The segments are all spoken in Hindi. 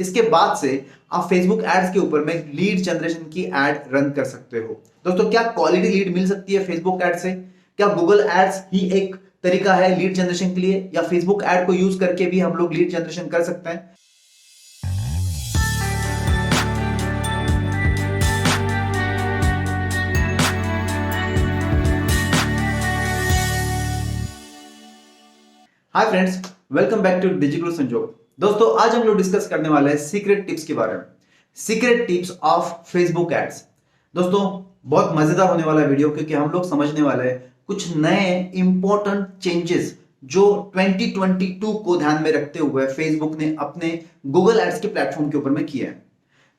इसके बाद से आप फेसबुक एड्स के ऊपर में लीड जनरेशन की एड रन कर सकते हो। दोस्तों, क्या क्वालिटी लीड मिल सकती है फेसबुक एड से? क्या गूगल एड्स ही एक तरीका है लीड जनरेशन के लिए, या फेसबुक एड को यूज करके भी हम लोग लीड जनरेशन कर सकते हैं? Hi friends, welcome back to digital Sanjog. दोस्तों, आज हम लोग डिस्कस करने वाले हैं सीक्रेट टिप्स के बारे में। Secret tips of Facebook ads. दोस्तों, बहुत मजेदार होने वाला वीडियो, क्योंकि हम लोग समझने वाले हैं कुछ नए इंपॉर्टेंट चेंजेस जो 2022 को ध्यान में रखते हुए फेसबुक ने अपने गूगल एड्स के प्लेटफॉर्म के ऊपर में किया है।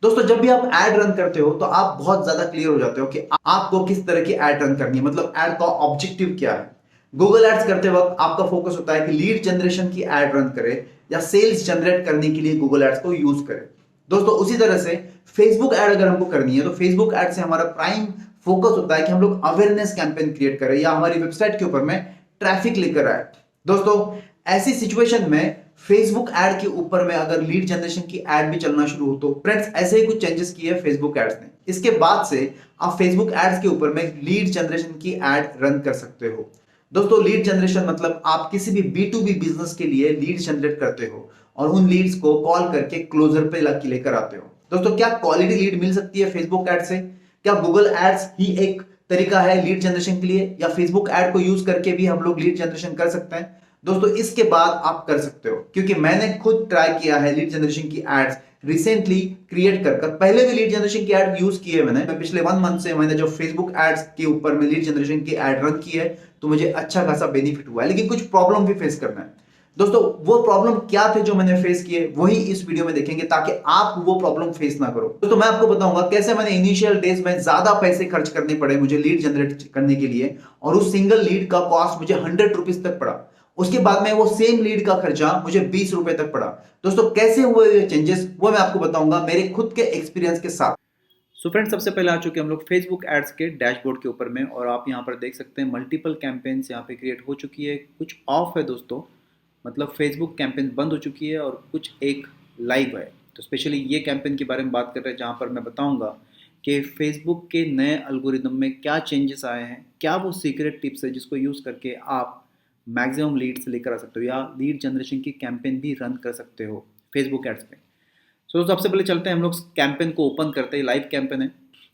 दोस्तों, जब भी आप एड रन करते हो तो आप बहुत ज्यादा क्लियर हो जाते हो कि आपको किस तरह की एड रन करनी है, मतलब एड का ऑब्जेक्टिव क्या है। गूगल एड्स करते वक्त आपका फोकस होता है कि लीड जनरेशन की एड रन करे या सेल्स जनरेट करने के लिए गूगल एड्स को यूज करे। दोस्तों, उसी तरह से फेसबुक एड अगर हमको करनी है तो फेसबुक एड से हमारा प्राइम फोकस होता है कि हम लोग अवेयरनेस कैंपेन क्रिएट करें या हमारी वेबसाइट के ऊपर में ट्रैफिक लेकर आए। दोस्तों, ऐसी सिचुएशन में फेसबुक एड के ऊपर में अगर लीड जनरेशन की एड भी चलना शुरू हो तो फ्रेंड्स, ऐसे ही कुछ चेंजेस किए फेसबुक एड्स ने। इसके बाद से आप फेसबुक एड्स के ऊपर में लीड जनरेशन की एड रन कर सकते हो। दोस्तों, लीड जनरेशन मतलब आप किसी भी B2B बिजनेस के लिए लीड जनरेट करते हो और उन लीड्स को कॉल करके क्लोजर पे लेकर आते हो। दोस्तों, क्या क्वालिटी लीड मिल सकती है फेसबुक एड से? क्या गूगल एड्स ही एक तरीका है लीड जनरेशन के लिए, या फेसबुक एड को यूज करके भी हम लोग लीड जनरेशन कर सकते हैं? दोस्तों, इसके बाद आप कर सकते हो, क्योंकि मैंने खुद ट्राई किया है लीड जनरेशन की एड्स रिसेंटली क्रिएट कर पहले भी लीड जनरेशन की एड यूज की है मैंने पिछले 1 मंथ से। मैंने जो फेसबुक एड्स के ऊपर में लीड जनरेशन की एड रन की है तो मुझे अच्छा खासा बेनिफिट हुआ है, लेकिन कुछ प्रॉब्लम भी फेस करना है। दोस्तों, वो प्रॉब्लम क्या थे जो मैंने फेस किए, वही इस वीडियो में देखेंगे ताकि आप वो प्रॉब्लम फेस ना करो। दोस्तों, मैं आपको बताऊंगा कैसे मैंने इनिशियल डेज में ज्यादा पैसे खर्च करने पड़े मुझे लीड जनरेट करने के लिए, और उस सिंगल लीड का कॉस्ट मुझे 100 रुपीज तक पड़ा। उसके बाद में वो सेम लीड का खर्चा मुझे 20 रुपए तक पड़ा। दोस्तों, कैसे हुए ये चेंजेस वो मैं आपको बताऊंगा मेरे खुद के एक्सपीरियंस के साथ। सो फ्रेंड्स, सबसे पहले आ चुके हम लोग फेसबुक एड्स के डैशबोर्ड के ऊपर में, और आप यहाँ पर देख सकते हैं मल्टीपल कैंपेन्स यहाँ पे क्रिएट हो चुकी है। कुछ ऑफ है दोस्तों, मतलब फेसबुक कैंपेन बंद हो चुकी है और कुछ एक लाइव है। तो स्पेशली ये कैंपेन के बारे में बात कर रहे हैं, जहाँ पर मैं बताऊँगा कि फेसबुक के नए एल्गोरिदम में क्या चेंजेस आए हैं, क्या वो सीक्रेट टिप्स है जिसको यूज़ करके आप मैक्सिमम लीड्स लेकर आ सकते हो या लीड जनरेशन की कैंपेन भी रन कर सकते हो फेसबुक एड्स पे। सो सबसे पहले चलते हैं हम लोग कैंपेन को ओपन करते हैं। लाइव कैंपेन है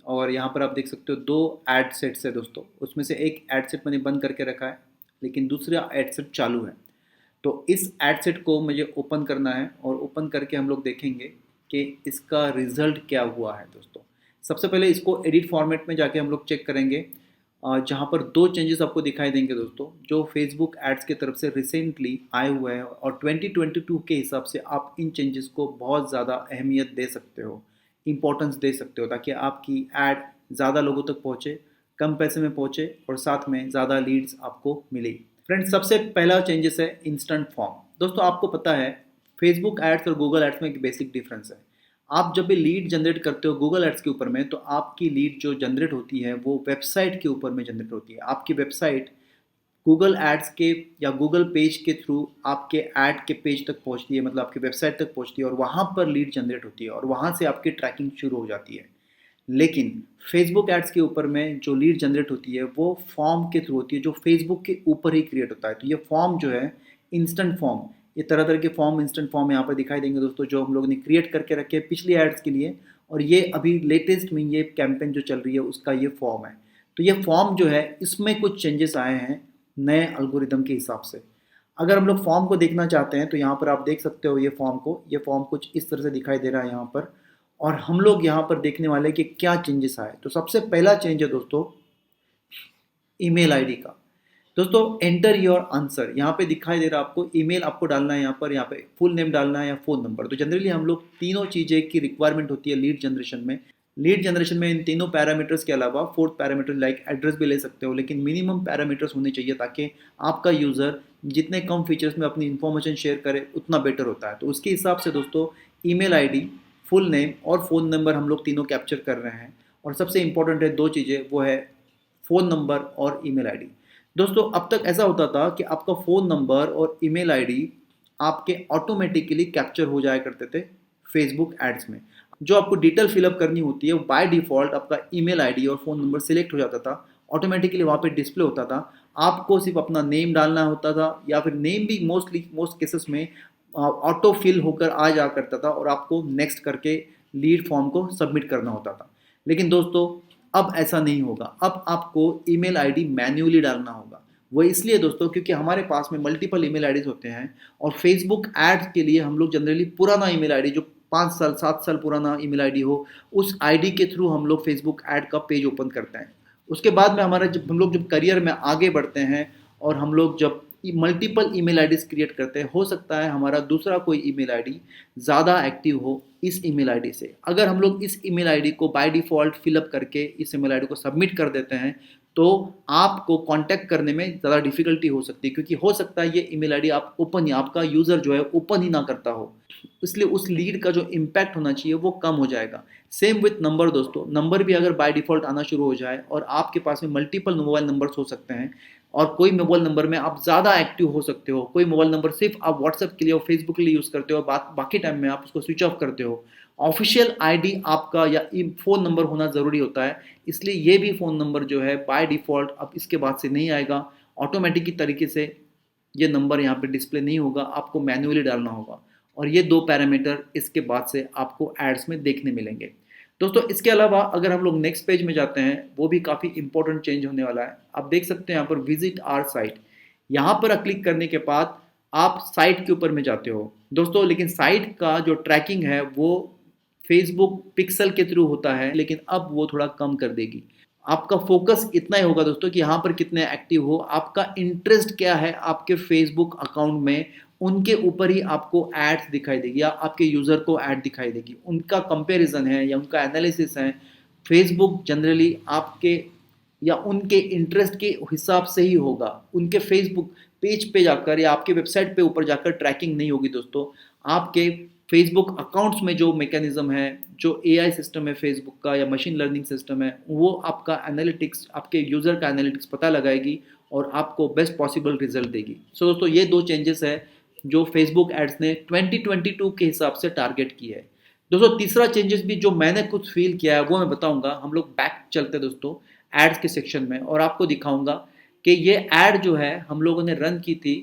और यहाँ पर आप देख सकते हो 2 एड सेट्स है दोस्तों। उसमें से एक एड सेट मैंने बंद करके रखा है, लेकिन दूसरा एड सेट चालू है। तो इस एड सेट को मुझे ओपन करना है और ओपन करके हम लोग देखेंगे कि इसका रिजल्ट क्या हुआ है दोस्तों। सबसे पहले इसको एडिट फॉर्मेट में जाके हम लोग चेक करेंगे, जहाँ पर 2 चेंजेस आपको दिखाई देंगे दोस्तों, जो फेसबुक एड्स की तरफ से रिसेंटली आए हुए हैं, और 2022 के हिसाब से आप इन चेंजेस को बहुत ज़्यादा अहमियत दे सकते हो, इंपॉर्टेंस दे सकते हो, ताकि आपकी एड ज़्यादा लोगों तक पहुँचे, कम पैसे में पहुँचे और साथ में ज़्यादा लीड्स आपको मिले। फ्रेंड्स, सबसे पहला चेंजेस है इंस्टेंट फॉर्म। दोस्तों, आपको पता है फेसबुक एड्स और गूगल एड्स में एक बेसिक डिफरेंस है। आप जब भी लीड जनरेट करते हो गूगल एड्स के ऊपर में, तो आपकी लीड जो जनरेट होती है वो वेबसाइट के ऊपर में जनरेट होती है। आपकी वेबसाइट गूगल एड्स के या गूगल पेज के थ्रू आपके ऐड के पेज तक पहुंचती है, मतलब आपकी वेबसाइट तक पहुंचती है, और वहां पर लीड जनरेट होती है और वहां से आपकी ट्रैकिंग शुरू हो जाती है। लेकिन फेसबुक एड्स के ऊपर में जो लीड जनरेट होती है वो फॉर्म के थ्रू होती है, जो फेसबुक के ऊपर ही क्रिएट होता है। तो ये फॉर्म जो है इंस्टेंट फॉर्म, ये तरह तरह के फॉर्म, इंस्टेंट फॉर्म यहाँ पर दिखाई देंगे दोस्तों, जो हम लोग ने क्रिएट करके रखे हैं पिछली एड्स के लिए, और ये अभी लेटेस्ट में ये कैंपेन जो चल रही है उसका ये फॉर्म है। तो ये फॉर्म जो है इसमें कुछ चेंजेस आए हैं नए एल्गोरिदम के हिसाब से। अगर हम लोग फॉर्म को देखना चाहते हैं तो यहाँ पर आप देख सकते हो ये फॉर्म कुछ इस तरह से दिखाई दे रहा है यहाँ पर, और हम लोग यहाँ पर देखने वाले कि क्या चेंजेस आए। तो सबसे पहला चेंज है दोस्तों ईमेल आईडी का। दोस्तों, एंटर योर आंसर यहाँ पे दिखाई दे रहा है आपको, ईमेल आपको डालना है, यहाँ पे फुल नेम डालना है या फ़ोन नंबर। तो जनरली हम लोग तीनों चीज़ें की रिक्वायरमेंट होती है लीड जनरेशन में। इन तीनों पैरामीटर्स के अलावा 4th पैरामीटर लाइक एड्रेस भी ले सकते हो, लेकिन मिनिमम पैरामीटर्स होने चाहिए ताकि आपका यूज़र जितने कम फीचर्स में अपनी इन्फॉर्मेशन शेयर करे उतना बेटर होता है। तो उसके हिसाब से दोस्तों ईमेल आईडी, फुल नेम और फ़ोन नंबर हम लोग तीनों कैप्चर कर रहे हैं। और सबसे इंपॉर्टेंट है 2 चीज़ें, वो है फ़ोन नंबर और ईमेल आईडी। दोस्तों, अब तक ऐसा होता था कि आपका फ़ोन नंबर और ईमेल आईडी आपके ऑटोमेटिकली कैप्चर हो जाया करते थे फेसबुक एड्स में। जो आपको डिटेल फिलअप करनी होती है वो बाय डिफ़ॉल्ट आपका ईमेल आईडी और फ़ोन नंबर सिलेक्ट हो जाता था, ऑटोमेटिकली वहाँ पे डिस्प्ले होता था। आपको सिर्फ अपना नेम डालना होता था या फिर नेम भी मोस्ट केसेस में ऑटो फिल होकर आ जा करता था और आपको नेक्स्ट करके लीड फॉर्म को सबमिट करना होता था। लेकिन दोस्तों अब ऐसा नहीं होगा, अब आपको ईमेल आईडी मैन्युअली डालना होगा। वो इसलिए दोस्तों क्योंकि हमारे पास में मल्टीपल ईमेल आईडीज होते हैं और फेसबुक एड्स के लिए हम लोग जनरली पुराना ईमेल आईडी जो 5 साल 7 साल पुराना ईमेल आईडी हो, उस आईडी के थ्रू हम लोग फेसबुक ऐड का पेज ओपन करते हैं। उसके बाद में हमारा जब हम लोग जब करियर में आगे बढ़ते हैं और हम लोग जब मल्टीपल ईमेल आईडीज क्रिएट करते हैं, हो सकता है हमारा दूसरा कोई ईमेल आईडी ज़्यादा एक्टिव हो इस ईमेल आईडी से। अगर हम लोग इस ईमेल आईडी को बाय डिफ़ॉल्ट फिलअप करके इस ईमेल आईडी को सबमिट कर देते हैं तो आपको कांटेक्ट करने में ज़्यादा डिफिकल्टी हो सकती है, क्योंकि हो सकता है ये ईमेल आईडी आप ओपन ही आपका यूज़र जो है ओपन ही ना करता हो, इसलिए उस लीड का जो इम्पैक्ट होना चाहिए वो कम हो जाएगा। सेम विथ नंबर दोस्तों, नंबर भी अगर बाय डिफ़ॉल्ट आना शुरू हो जाए और आपके पास में मल्टीपल मोबाइल नंबर्स हो सकते हैं और कोई मोबाइल नंबर में आप ज़्यादा एक्टिव हो सकते हो, कोई मोबाइल नंबर सिर्फ आप व्हाट्सएप के लिए और फेसबुक के लिए यूज़ करते हो, बाकी टाइम में आप उसको स्विच ऑफ करते हो। ऑफिशियल आईडी आपका या फ़ोन नंबर होना ज़रूरी होता है, इसलिए ये भी फ़ोन नंबर जो है बाय डिफ़ॉल्ट अब इसके बाद से नहीं आएगा। ऑटोमेटिक की तरीके से ये नंबर यहाँ पे डिस्प्ले नहीं होगा, आपको मैन्युअली डालना होगा और ये 2 पैरामीटर इसके बाद से आपको एड्स में देखने मिलेंगे। दोस्तों इसके अलावा अगर हम लोग नेक्स्ट पेज में जाते हैं, वो भी काफ़ी इंपॉर्टेंट चेंज होने वाला है। आप देख सकते हैं यहाँ पर विजिट आवर साइट, यहाँ पर क्लिक करने के बाद आप साइट के ऊपर में जाते हो दोस्तों, लेकिन साइट का जो ट्रैकिंग है वो फेसबुक पिक्सल के थ्रू होता है, लेकिन अब वो थोड़ा कम कर देगी। आपका फोकस इतना ही होगा दोस्तों कि यहाँ पर कितने एक्टिव हो, आपका इंटरेस्ट क्या है आपके फेसबुक अकाउंट में, उनके ऊपर ही आपको एड्स दिखाई देगी या आपके यूज़र को ऐड दिखाई देगी। उनका कंपैरिजन है या उनका एनालिसिस है, फेसबुक जनरली आपके या उनके इंटरेस्ट के हिसाब से ही होगा। उनके फेसबुक पेज पे जाकर या आपके वेबसाइट पे ऊपर जाकर ट्रैकिंग नहीं होगी दोस्तों। आपके फेसबुक अकाउंट्स में जो मैकेनिज्म है, जो एआई सिस्टम है फेसबुक का या मशीन लर्निंग सिस्टम है, वो आपका एनालिटिक्स, आपके यूज़र का एनालिटिक्स पता लगाएगी और आपको बेस्ट पॉसिबल रिजल्ट देगी। सो दोस्तों ये 2 चेंजेस है जो फेसबुक एड्स ने 2022 के हिसाब से टारगेट की है। दोस्तों तीसरा चेंजेस भी जो मैंने खुद फील किया है वो मैं बताऊंगा। हम लोग बैक चलते हैं दोस्तों एड्स के सेक्शन में और आपको दिखाऊंगा कि ये एड जो है हम लोगों ने रन की थी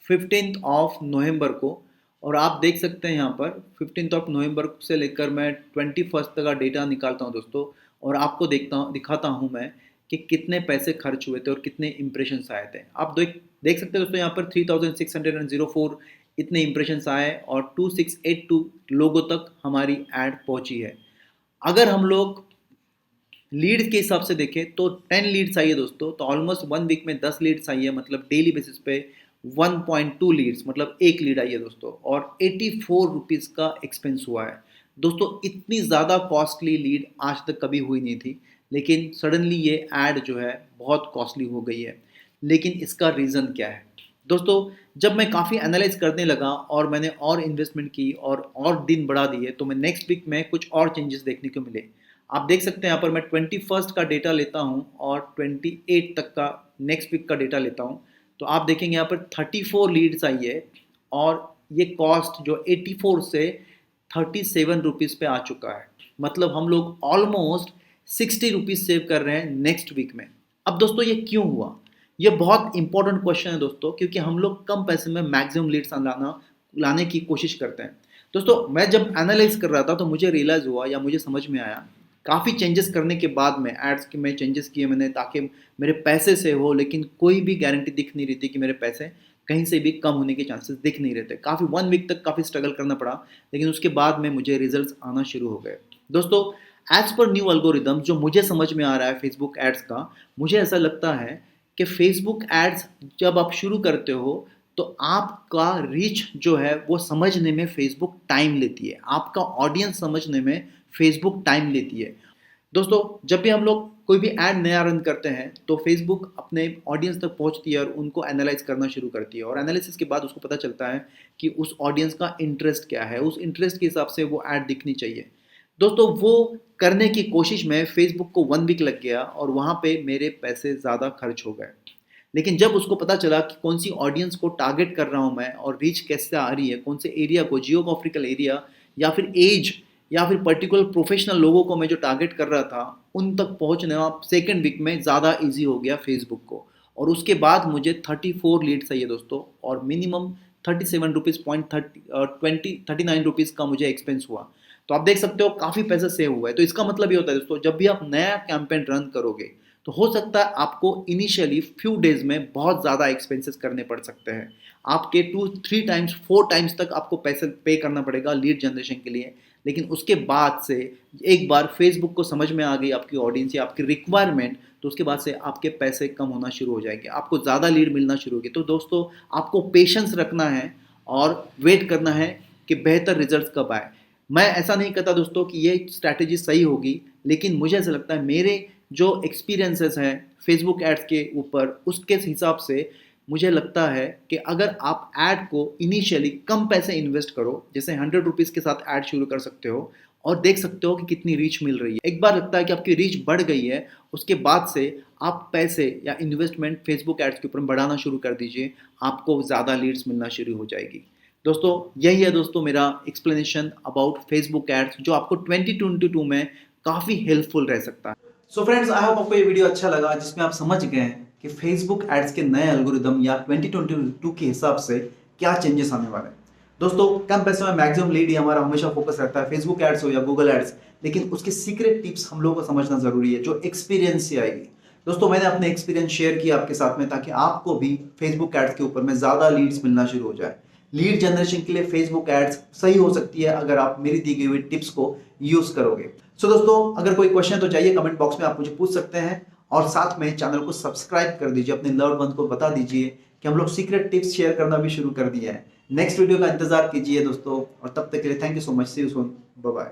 15 नवंबर को, और आप देख सकते हैं यहाँ पर 15 नवंबर से लेकर मैं 21 तक का डेटा निकालता हूँ दोस्तों और आपको दिखाता हूँ मैं कि कितने पैसे खर्च हुए थे और कितने इंप्रेशंस आए थे। आप देख सकते हैं दोस्तों यहाँ पर 3604 इतने इंप्रेशंस आए और 2682 लोगों तक हमारी ऐड पहुँची है। अगर हम लोग लीड्स के हिसाब से देखें तो 10 लीड्स आई है दोस्तों, तो ऑलमोस्ट 1 वीक में 10 लीड्स आई है, मतलब डेली बेसिस पे 1.2 लीड्स, मतलब 1 लीड आई है दोस्तों, और 84 रुपीज़ का एक्सपेंस हुआ है दोस्तों। इतनी ज़्यादा कॉस्टली लीड आज तक कभी हुई नहीं थी, लेकिन सडनली ये ऐड जो है बहुत कॉस्टली हो गई है। लेकिन इसका रीज़न क्या है दोस्तों? जब मैं काफ़ी एनालाइज करने लगा और मैंने और इन्वेस्टमेंट की और दिन बढ़ा दिए, तो मैं नेक्स्ट वीक में कुछ और चेंजेस देखने को मिले। आप देख सकते हैं यहाँ पर मैं 21 का डेटा लेता हूँ और 28 तक का नेक्स्ट वीक का डेटा लेता हूँ, तो आप देखेंगे यहाँ पर 34 लीड्स आई है और ये कॉस्ट जो 84 से 37 रुपीज़ पे आ चुका है। मतलब हम लोग ऑलमोस्ट 60 रुपीज़ सेव कर रहे हैं नेक्स्ट वीक में। अब दोस्तों ये क्यों हुआ? ये बहुत इंपॉर्टेंट क्वेश्चन है दोस्तों, क्योंकि हम लोग कम पैसे में मैक्सिमम लीड्स लाने की कोशिश करते हैं। दोस्तों मैं जब एनालाइज कर रहा था तो मुझे रियलाइज़ हुआ या मुझे समझ में आया, काफ़ी चेंजेस करने के बाद में एड्स के में चेंजेस किए मैंने ताकि मेरे पैसे से हो, लेकिन कोई भी गारंटी दिख नहीं रही थी कि मेरे पैसे कहीं से भी कम होने के चांसेस दिख नहीं रहे थे। काफ़ी 1 वीक तक काफ़ी स्ट्रगल करना पड़ा, लेकिन उसके बाद में मुझे रिजल्ट्स आना शुरू हो गए। दोस्तों एज पर न्यू एल्गोरिदम जो मुझे समझ में आ रहा है फेसबुक एड्स का, मुझे ऐसा लगता है कि फेसबुक एड्स जब आप शुरू करते हो तो आपका रीच जो है वो समझने में फेसबुक टाइम लेती है, आपका ऑडियंस समझने में फेसबुक टाइम लेती है। दोस्तों जब भी हम लोग कोई भी ऐड नया रन करते हैं तो फेसबुक अपने ऑडियंस तक पहुंचती है और उनको एनालाइज करना शुरू करती है, और एनालिसिस के बाद उसको पता चलता है कि उस ऑडियंस का इंटरेस्ट क्या है, उस इंटरेस्ट के हिसाब से वो ऐड दिखनी चाहिए। दोस्तों वो करने की कोशिश में फेसबुक को 1 वीक लग गया और वहाँ पे मेरे पैसे ज़्यादा खर्च हो गए। लेकिन जब उसको पता चला कि कौन सी ऑडियंस को टारगेट कर रहा हूँ मैं और रीच कैसे आ रही है, कौन से एरिया को, जियोग्राफिकल एरिया या फिर एज या फिर पर्टिकुलर प्रोफेशनल लोगों को मैं जो टारगेट कर रहा था, उन तक पहुंचना सेकेंड वीक में ज़्यादा ईजी हो गया फेसबुक को। और उसके बाद मुझे 34 लीड चाहिए दोस्तों, और मिनिमम 37 रुपीज़ पॉइंट 39 रुपीज़ का मुझे एक्सपेंस हुआ। तो आप देख सकते हो काफ़ी पैसा सेव हुआ है। तो इसका मतलब ये होता है दोस्तों, जब भी आप नया कैंपेन रन करोगे तो हो सकता है आपको इनिशियली फ्यू डेज में बहुत ज़्यादा एक्सपेंसेस करने पड़ सकते हैं। आपके 2-3 टाइम्स 4 टाइम्स तक आपको पैसे पे करना पड़ेगा लीड जनरेशन के लिए। लेकिन उसके बाद से एक बार फेसबुक को समझ में आ गई आपकी ऑडियंस या आपकी रिक्वायरमेंट, तो उसके बाद से आपके पैसे कम होना शुरू हो जाएंगे, आपको ज़्यादा लीड मिलना शुरू होगी। तो दोस्तों आपको पेशेंस रखना है और वेट करना है कि बेहतर रिजल्ट कब आए। मैं ऐसा नहीं कहता दोस्तों कि ये स्ट्रैटेजी सही होगी, लेकिन मुझे ऐसा लगता है मेरे जो एक्सपीरियंसेस हैं फेसबुक एड्स के ऊपर, उसके हिसाब से मुझे लगता है कि अगर आप ऐड को इनिशियली कम पैसे इन्वेस्ट करो, जैसे 100 रुपीज़ के साथ ऐड शुरू कर सकते हो और देख सकते हो कि कितनी रीच मिल रही है। एक बार लगता है कि आपकी रीच बढ़ गई है, उसके बाद से आप पैसे या इन्वेस्टमेंट फेसबुक एड्स के ऊपर बढ़ाना शुरू कर दीजिए, आपको ज़्यादा लीड्स मिलना शुरू हो जाएगी। दोस्तों यही है दोस्तों मेरा एक्सप्लेनेशन अबाउट फेसबुक एड्स, जो आपको 2022 में काफ़ी हेल्पफुल रह सकता है। सो फ्रेंड्स, आई होप आपको ये वीडियो अच्छा लगा, जिसमें आप समझ गए हैं कि फेसबुक एड्स के नए एल्गोरिदम या 2022 के हिसाब से क्या चेंजेस आने वाले हैं। दोस्तों कम पैसे में मैक्सिमम लीड ही हमारा हमेशा फोकस रहता है, फेसबुक एड्स हो या गूगल एड्स, लेकिन उसके सीक्रेट टिप्स हम लोगों को समझना जरूरी है, जो एक्सपीरियंस से आएगी। दोस्तों मैंने अपने एक्सपीरियंस शेयर किया आपके साथ में, ताकि आपको भी फेसबुक एड्स के ऊपर में ज्यादा लीड्स मिलना शुरू हो जाए। लीड जनरेशन के लिए फेसबुक एड्स सही हो सकती है अगर आप मेरी दी गई हुई टिप्स को यूज करोगे। सो दोस्तों अगर कोई क्वेश्चन तो चाहिए कमेंट बॉक्स में आप मुझे पूछ सकते हैं, और साथ में चैनल को सब्सक्राइब कर दीजिए, अपने लव्ड वन को बता दीजिए कि हम लोग सीक्रेट टिप्स शेयर करना भी शुरू कर दिया है। नेक्स्ट वीडियो का इंतजार कीजिए दोस्तों, और तब तक के लिए thank you so much, see you soon, bye bye.